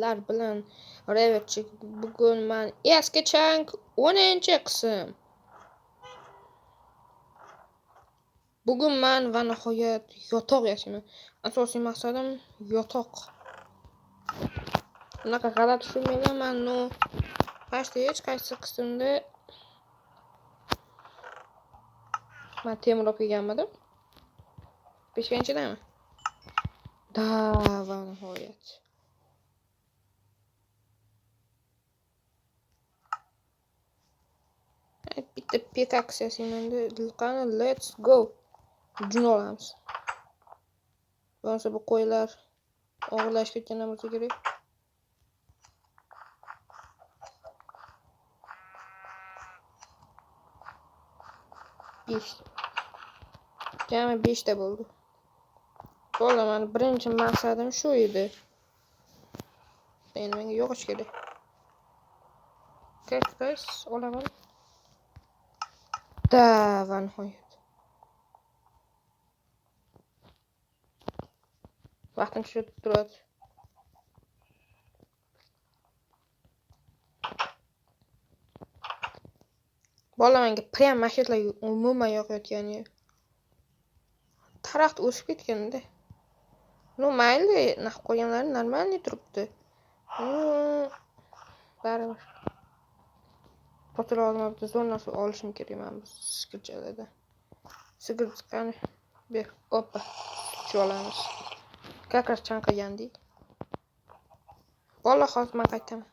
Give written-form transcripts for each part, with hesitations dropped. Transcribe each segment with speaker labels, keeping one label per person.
Speaker 1: sizlar bilan Reverchik. Bugun men eski chang 10-qism. Bugun men va nihoyat yotoq yashayman. Asosiy maqsadim yotoq. Bunaqa g'alati tushunmayman, men pastda hech qaysi qismda men temir olib kelganmidim. 5-chidami? Da va nihoyat. Bitta pikaksiyasini qani, let's go. Jun olamiz. Bo'lmasa bu qo'ylar og'irlashib ketgandan bo'lsa kerak. Jami 5 ta bo'ldi. Bo'laman, birinchi maqsadim shu edi. Endi menga yo'qish kerak. Kaktus olaman. Da va nihoyat. Vaqtim tushib turadi. Bolamanga prям mashetlar umuman yoqayotgani. Taraxt o'sib ketganda. Mayli, naq qo'yganlari normalniy turibdi. Baribir. Potira olmabdi, zo'r narsa olishim kerak men bu sigirchalardan. Sigir chiqqani ber, oppa, shu olamiz. Kakar chanqagandik. Bola hozir men qaytaman.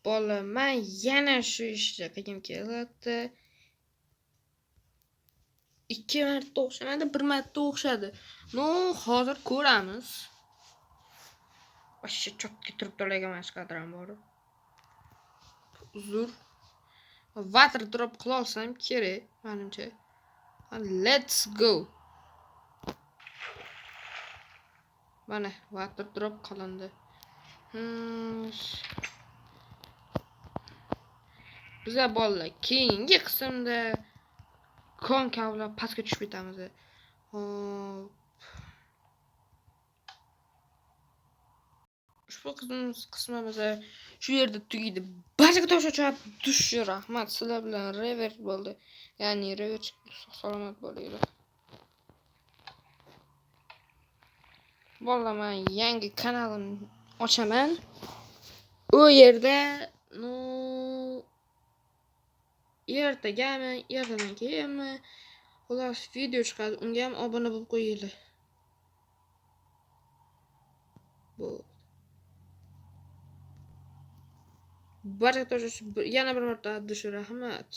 Speaker 1: Bola, men yana shu ishni qilgim keladi. 2 marta o'xshamadi, 1 marta o'xshadi. Hozir ko'ramiz. Vashsha chokka turib tolagan mashqadram bor. Uzr. Water drop qila olsam kerak, menimcha. Let's go. Mana water drop qilindi. Bizlar bolalar keyingi qismda konkavlar pastga tushib ketamiz. Ushbu qismimiz shu yerda tugaydi. Barchaga to'shachab dush rahmat. Sizlar bilan Revert bo'ldi. Ya'ni Revert salomat bo'linglar. Bo'laman, yangi kanalimni ochaman. U yerda ertadan keyinmi xulos video chiqadi. Unga ham obuna bo'lib qo'yinglar. Bu barchaga yana bir marta dush rahmat.